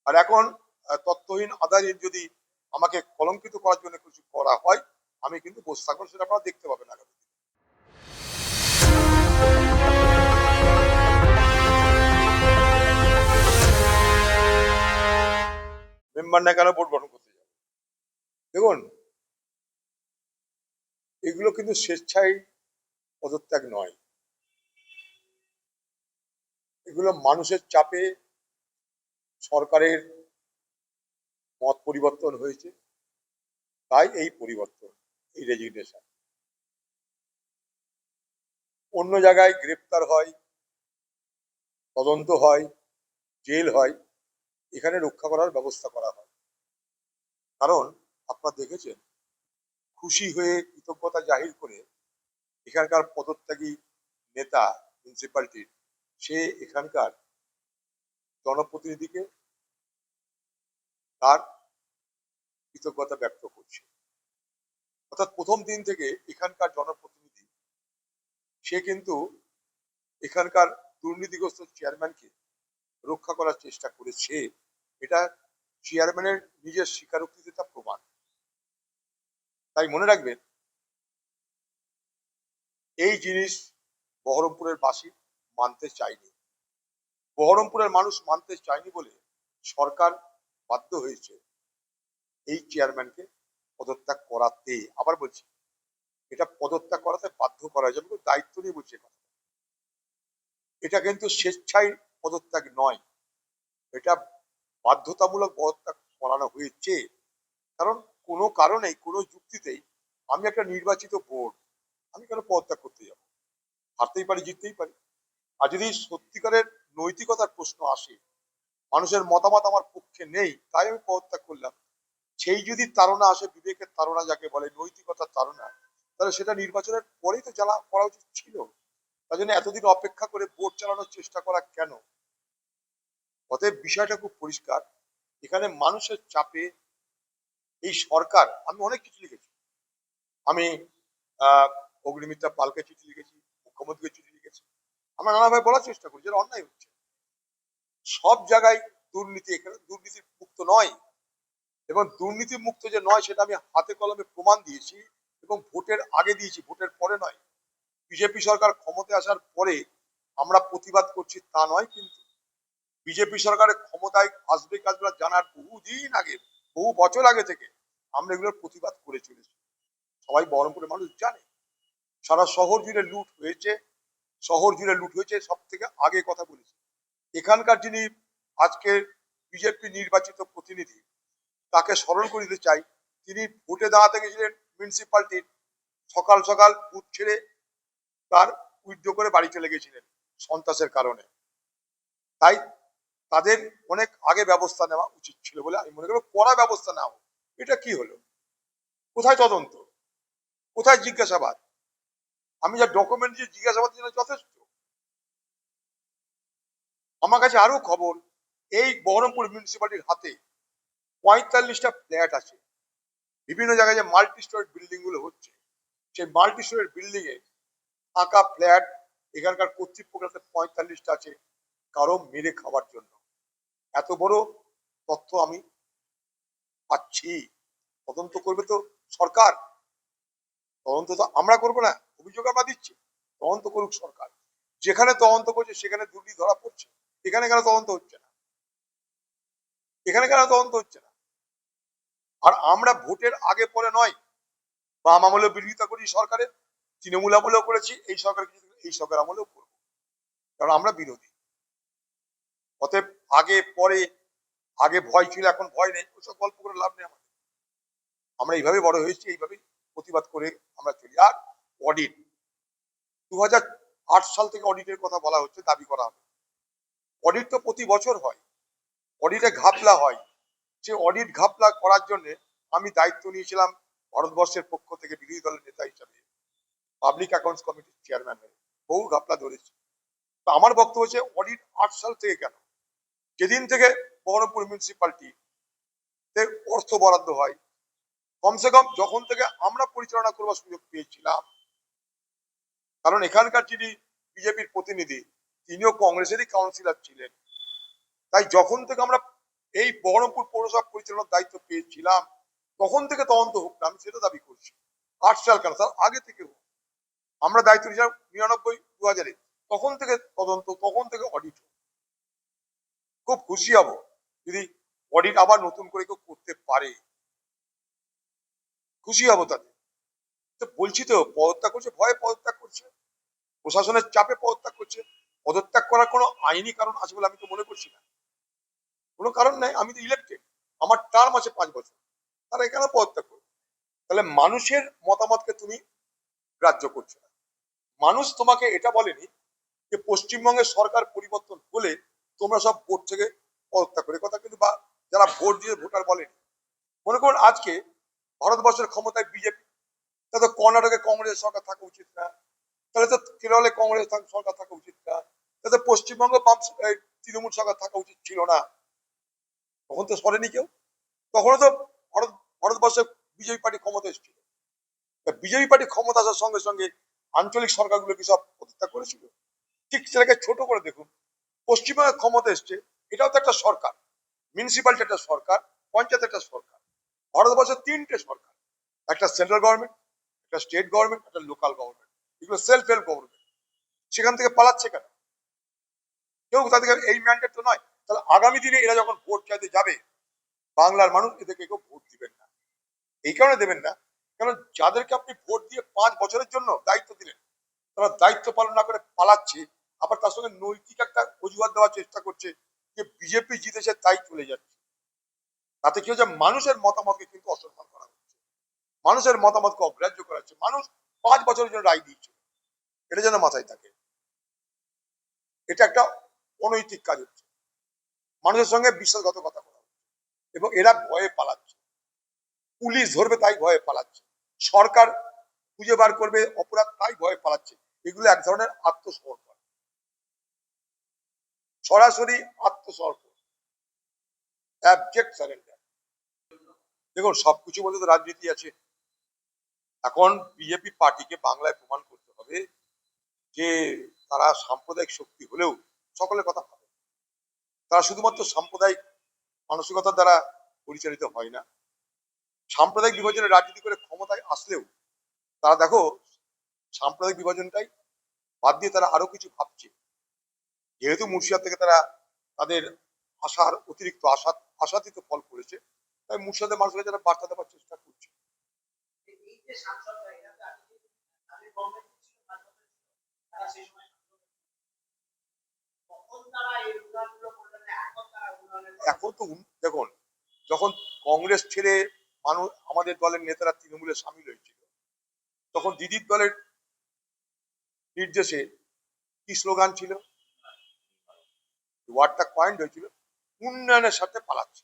আর এখন তত্ত্বহীন আধারহীন যদি আমাকে কলঙ্কিত করার জন্য কিছু করা হয়, আমি কিন্তু বসে থাকবো, সেটা আপনারা দেখতে পাবেন আগামী দিনে। মেম্বার না কেন বোর্ড গঠন করতে যাবে? দেখুন, এগুলো কিন্তু স্বেচ্ছায় পদত্যাগ নয়, এগুলো মানুষের চাপে সরকারের মত পরিবর্তন হয়েছে, তাই এই পরিবর্তন, এই রেজিগনেশন। অন্য জায়গায় গ্রেপ্তার হয়, তদন্ত হয়, জেল হয়, এখানে রক্ষা করার ব্যবস্থা করা হয়। কারণ আপনারা দেখেছেন, খুশি হয়ে কৃতজ্ঞতা জাহির করে এখানকার পদত্যাগী নেতা মিউনিসিপ্যালিটির, সে এখানকার জনপ্রতিনিধিকে তার কৃতজ্ঞতা ব্যক্ত করছে। অর্থাৎ প্রথম দিন থেকে এখানকার জনপ্রতিনিধি সে কিন্তু এখানকার দুর্নীতিগ্রস্ত চেয়ারম্যানকে রক্ষা করার চেষ্টা করেছে। এটা চেয়ারম্যানের নিজের স্বীকারোক্তিতে তা প্রমাণ। তাই মনে রাখবেন, এই জিনিস বহরমপুরের বাসী মানতে চায়নি, বহরমপুরের মানুষ মানতে চায়নি বলে সরকার বাধ্য হয়েছে এই চেয়ারম্যানকে পদত্যাগ করাতে। আবার বলছি, এটা পদত্যাগ করাতে বাধ্য করা যাবে, দায়িত্ব নিয়ে বলছে কথা। এটা কিন্তু স্বেচ্ছায় পদত্যাগ নয়, এটা বাধ্যতামূলক পদত্যাগ করানো হয়েছে। কারণ কোনো কারণেই, কোনো যুক্তিতেই আমি একটা নির্বাচিত বোর্ড, আমি কেন পদত্যাগ করতে যাব? হারতেই পারি, জিততেই পারি। আর যদি সত্যিকারের নৈতিকতার প্রশ্ন আসে, মানুষের মতামত আমার পক্ষে নেই, তাই আমি পদত্যাগ করলাম, সেই যদি তাড়না আসে, বিবেকের তাড়না যাকে বলে, নৈতিকতার তাড়না, তাহলে সেটা নির্বাচনের পরেই তো করা উচিত ছিল। তার জন্য এতদিন অপেক্ষা করে বোর্ড চালানোর চেষ্টা করা কেন? অতএব বিষয়টা খুব পরিষ্কার, এখানে মানুষের চাপে এই সরকার, আমি অনেক কিছু লিখেছি, আমি অগ্নিমিত্রা পালকে চিঠি লিখেছি, মুখ্যমন্ত্রীকে চিঠি লিখেছি, আমরা নানাভাবে বলার চেষ্টা করি যেটা অন্যায় হচ্ছে। সব জায়গায় দুর্নীতি, এখানে দুর্নীতি মুক্ত নয়, এবং দুর্নীতি মুক্ত যে নয় সেটা আমি হাতে কলমে প্রমাণ দিয়েছি, এবং ভোটের আগে দিয়েছি, ভোটের পরে নয়। বিজেপি সরকার ক্ষমতায় আসার পরে আমরা প্রতিবাদ করছি তা নয়, কিন্তু বিজেপি সরকারের ক্ষমতায় আসবে কাজগুলো জানার বহুদিন আগে, বহু বছর আগে থেকে আমরা এগুলোর প্রতিবাদ করে চলেছি। সবাই বহরমপুরের মানুষ জানে, সারা শহর জুড়ে লুট হয়েছে, শহর জুড়ে লুট হয়েছে, সব থেকে আগে কথা বলেছি। এখানকার যিনি আজকে বিজেপি নির্বাচিত প্রতিনিধি, তাকে স্মরণ করে দিতে চাই, তিনি ভোটে দাঁড়াতে গেছিলেন মিউনিসিপালিটির, সকাল সকাল বুথ ছেড়ে তার উইথড্র করে বাড়ি চলে গেছিলেন সন্ত্রাসের কারণে। তাই তাদের অনেক আগে ব্যবস্থা নেওয়া উচিত ছিল বলে আমি মনে করি, কড়া ব্যবস্থা নেওয়া। এটা কি হলো? কোথায় তদন্ত, কোথায় জিজ্ঞাসাবাদ? আমি যা ডকুমেন্ট দিয়ে জিজ্ঞাসাবাদের জন্য যথেষ্ট। আমার কাছে আরো খবর, এই বহরমপুর মিউনিসিপালিটির হাতে 45টা ফ্ল্যাট আছে। বিভিন্ন জায়গায় যে মাল্টি স্টোরেড বিল্ডিং গুলো হচ্ছে, সেই মাল্টি স্টোরেড বিল্ডিং এ ফাঁকা ফ্ল্যাট এখানকার কর্তৃপক্ষের 45টা আছে, কারো মেরে খাওয়ার জন্য। এত বড় তথ্য আমি পাচ্ছি। তদন্ত করবে তো সরকার, তদন্ত তো আমরা করবো না, অভিযোগ আমরা দিচ্ছি, তদন্ত করুক সরকার। যেখানে তদন্ত করছে সেখানে দুর্নীতি ধরা পড়ছে, এখানে কেন তদন্ত হচ্ছে না? এখানে কেন তদন্ত হচ্ছে না? আর আমরা ভোটের আগে পরে নয়, বাম আমলেও বিরোধিতা করি সরকারের, তৃণমূল আমলেও করেছি, এই সরকার এই সরকার আমলেও করবো, কারণ আমরা বিরোধী। অতএব আগে পরে, আগে ভয় ছিল এখন ভয় নেই, ওসব গল্প করে লাভ নেই আমাদের। আমরা এইভাবে বড় হয়েছি, এইভাবে প্রতিবাদ করে আমরা চলি। আর অডিট, 2008 সাল থেকে অডিটের কথা বলা হচ্ছে, দাবি করা হবে। অডিট তো প্রতি বছর হয়, অডিটে ঘাপলা হয়। যে অডিট ঘাপলা করার জন্য আমি দায়িত্ব নিয়েছিলাম ভারতবর্ষের পক্ষ থেকে বিরোধী দলের নেতা হিসাবে, পাবলিক অ্যাকাউন্টস কমিটির চেয়ারম্যান হয়ে বহু ঘাপলা ধরেছি। তো আমার বক্তব্য হচ্ছে, অডিট 8 সাল থেকে কেন? যেদিন থেকে বহরমপুর মিউনিসিপালিটি অর্থ বরাদ্দ হয়, কমসে কম যখন থেকে আমরা পরিচালনা করবার সুযোগ পেয়েছিলাম, কারণ এখানকার যিনি বিজেপির প্রতিনিধি, তিনিও কংগ্রেসেরই কাউন্সিলর ছিলেন, তাই যখন থেকে আমরা এই বহরমপুর পৌরসভা পরিচালনার দায়িত্ব পেয়েছিলাম, তখন থেকে তদন্ত হোক না, আমি সেটা দাবি করছি। 8 সাল কেন, তার আগে থেকে হোক। আমরা দায়িত্ব নিয়েছিলাম 99-2000-এ, তখন থেকে তদন্ত, তখন থেকে অডিট। খুব খুশি হব যদি অডিট আবার নতুন করে কেউ করতে পারে, খুশি হব তাতে। তো বলছি তো, পদত্যাগ করছে, ভয়ে পদত্যাগ করছে, প্রশাসনের চাপে পদত্যাগ করছে। পদত্যাগ করার কোনো আইনি কারণ আছে বলে আমি তো মনে করছি না, কোনো কারণ নেই। আমি তো ইলেক্টেড, আমার টার্ম আছে 5 বছর, তারা এখানে পদত্যাগ করবে। তাহলে মানুষের মতামতকে তুমি গ্রাহ্য করছো না। মানুষ তোমাকে এটা বলেনি যে পশ্চিমবঙ্গের সরকার পরিবর্তন হলে তোমরা সব ভোট থেকে পদত্যাগ করে, কথা কিন্তু বা যারা ভোট দিয়ে ভোটার বলেনি। মনে করুন আজকে ভারতবর্ষের ক্ষমতায় বিজেপি, তাহলে কর্ণাটকে কংগ্রেস সরকার থাকা উচিত না, তাহলে তো কেরলে কংগ্রেস সরকার থাকা উচিত না, তাহলে পশ্চিমবঙ্গ তৃণমূল সরকার থাকা উচিত ছিল না। তখন তো সরেনি কেউ, তখনও তো ভারতবর্ষে বিজেপি পার্টি ক্ষমতা এসেছিল। বিজেপি পার্টি ক্ষমতা আসার সঙ্গে সঙ্গে আঞ্চলিক সরকারগুলো কি সব প্রতিষ্ঠা করেছিল? ঠিক সেটাকে ছোট করে দেখুন, পশ্চিমবঙ্গের ক্ষমতা এসছে, এটাও তো একটা সরকার, মিউনিসিপালিটি একটা সরকার, পঞ্চায়েত একটা সরকার। ভারতবর্ষের 3টে সরকার, একটা সেন্ট্রাল গভর্নমেন্ট, একটা স্টেট গভর্নমেন্ট, একটা লোকাল গভর্নমেন্ট, এগুলো সেলফ হেল্প গভর্নমেন্ট। সেখান থেকে পালাচ্ছে কেন? কেউ তাদেরকে এই ম্যান্ডেট তো নয়। তাহলে আগামী দিনে এরা যখন ভোট চাইতে যাবে, বাংলার মানুষ এদেরকে কেউ ভোট দিবেন না। এই কারণে দেবেন না, কারণ যাদেরকে আপনি ভোট দিয়ে 5 বছরের জন্য দায়িত্ব দিলেন, তারা দায়িত্ব পালন না করে পালাচ্ছে। আবার তার সঙ্গে নৈতিক একটা অজুহাত দেওয়ার চেষ্টা করছে যে বিজেপি জিতেছে তাই চলে যাচ্ছে। তাতে কি হচ্ছে, মানুষের মতামতকে কিন্তু অসম্মান করা হচ্ছে, মানুষের মতামতকে অগ্রাহ্য করা হচ্ছে। মানুষ 5 বছরের জন্য রায় দিয়েছে, এটা যেন মাথায় থাকে। এটা একটা অনৈতিক কাজ হচ্ছে, মানুষের সঙ্গে বিশ্বাসঘাতকতা করা হচ্ছে, এবং এরা ভয়ে পালাচ্ছে। পুলিশ ধরবে তাই ভয়ে পালাচ্ছে, সরকার খুঁজে বার করবে অপরাধ তাই ভয়ে পালাচ্ছে। এগুলো এক ধরনের আত্মসমর্পণ, সরাসরি আত্মসমর্পণ, অ্যাবজেক্ট সারেন্ডার। দেখুন, সবকিছু মধ্যে তো রাজনীতি আছে। এখন বিজেপি পার্টিকে বাংলায় প্রমাণ করতে হবে যে তারা সাম্প্রদায়িক শক্তি হলেও সকলের কথা ভাবে। তারা শুধুমাত্র সাম্প্রদায়িক মানসিকতার দ্বারা পরিচালিত হয় না। সাম্প্রদায়িক বিভাজনের রাজনীতি করে ক্ষমতায় আসলেও তারা, দেখো, সাম্প্রদায়িক বিভাজনটাই বাদ দিয়ে তারা আরো কিছু ভাবছে। যেহেতু মুর্শিদাবাদ থেকে তারা তাদের আশার অতিরিক্ত আশাতীত ফল করেছে, তাই মুর্শিদাবাদের মানুষকে যারা বার্তা দেওয়ার চেষ্টা করছে। এখন তো দেখুন, যখন কংগ্রেস ছেড়ে মানুষ, আমাদের দলের নেতারা তৃণমূলে সামিল হয়েছিল, তখন দিদির দলের নির্দেশে কি স্লোগান ছিল, ওয়ার্ডটা কয়েন্ট হয়েছিল, উন্নয়নের সাথে পালাচ্ছে।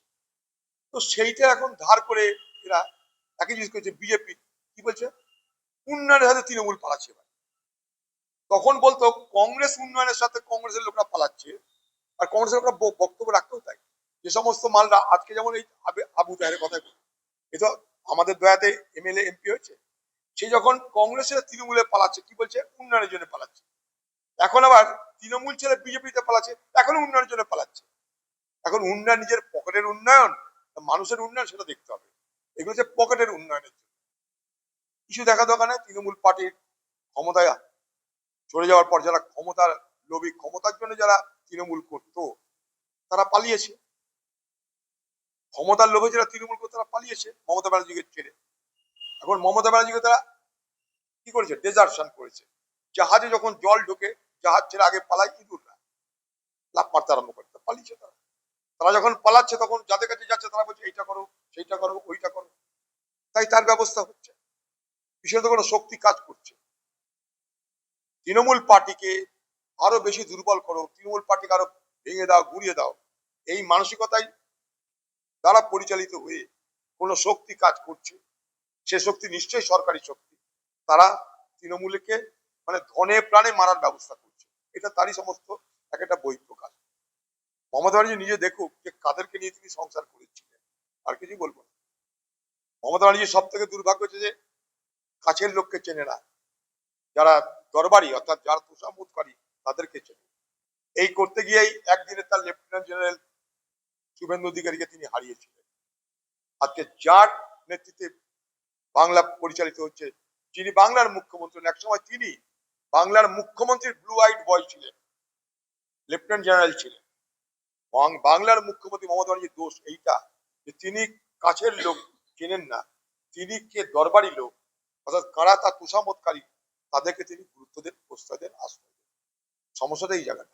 তো সেইটা এখন ধার করে এরা একই জিনিস করেছে। বিজেপি কি বলছে, উন্নয়নের সাথে তৃণমূল পালাচ্ছে। তখন বলতো কংগ্রেস উন্নয়নের সাথে কংগ্রেসের লোকরা পালাচ্ছে, আর কংগ্রেসের লোকরা বক্তব্য রাখতেও তাই। যে সমস্ত মালরা আজকে, যেমন এই আবু তাহেরের কথা, এ তো আমাদের দয়াতে এমএলএ এমপি হয়েছে, সে যখন কংগ্রেসের তৃণমূলে পালাচ্ছে, কি বলছে, উন্নয়নের জন্য পালাচ্ছে। এখন আবার তৃণমূল ছেড়ে বিজেপিতে পালাচ্ছে, এখন উন্নয়নের জন্য পালাচ্ছে। এখন উন্নয়ন নিজের পকেটের উন্নয়ন, মানুষের উন্নয়ন, সেটা দেখতে হবে। এগুলো হচ্ছে পকেটের উন্নয়নের জন্য। কিছু দেখা দরকার নেই। তৃণমূল পার্টির ক্ষমতায় চলে যাওয়ার পর যারা ক্ষমতার লোভী, ক্ষমতার জন্য যারা তৃণমূল করতো, তারা পালিয়েছে। ক্ষমতার লোভে যারা তৃণমূল করতো তারা পালিয়েছে মমতা ব্যানার্জিকে ছেড়ে। এখন মমতা ব্যানার্জিকে তারা কি করেছে, ডেজার্শন করেছে। জাহাজে যখন জল ঢোকে, জাহাজ ছেড়ে আগে পালায় ইঁদুররা, লাফ মারতে আরম্ভ করে, পালিয়েছে তারা। তারা যখন পালাচ্ছে, তখন যাদের কাছে যাচ্ছে তারা বলছে এইটা করো, সেইটা করো, ওইটা করো। তাই তার ব্যবস্থা হচ্ছে, বিশেষত কোনো শক্তি কাজ করছে। তৃণমূল পার্টিকে আরো বেশি দুর্বল করো, তৃণমূল পার্টিকে আরো ভেঙে দাও, গুড়িয়ে দাও, এই মানসিকতাই দ্বারা পরিচালিত হয়ে কোনো শক্তি কাজ করছে। সে শক্তি নিশ্চয়ই সরকারি শক্তি। তারা তৃণমূলকে মানে ধনে প্রাণে মারার ব্যবস্থা করছে। এটা তারই সমস্ত এক একটা বই প্রকাশ। মমতা ব্যানার্জি নিজে দেখুক যে কাদেরকে নিয়ে তিনি সংসার করেছিলেন, আর কিছু বলবো না। মমতা ব্যানার্জির সব থেকে দুর্ভাগ্য হচ্ছে যে কাছের লোককে চেনে না, যারা দরবারি অর্থাৎ যারা তোষামোদকারী তাদেরকে চেনে। এই করতে গিয়েই একদিনে তার লেফটেন্যান্ট জেনারেল শুভেন্দু অধিকারীকে তিনি হারিয়েছিলেন। আজকে যার নেতৃত্বে বাংলা পরিচালিত হচ্ছে, যিনি বাংলার মুখ্যমন্ত্রী, একসময় তিনি বাংলার মুখ্যমন্ত্রীর ব্লু আইড বয় ছিলেন, লেফটেন্যান্ট জেনারেল ছিলেন। বাংলার মুখ্যমন্ত্রী মমতা ব্যানার্জির দোষ এইটা যে তিনি কাছের লোক চেনেন না, তিনি কে দরবারি লোক, অর্থাৎ কারা তার তোষামতকারী, তাদেরকে তিনি গুরুত্ব দেন, প্রশ্রয় দেন, আশ্রয় দেন। সমস্যাটা এই জায়গাটা।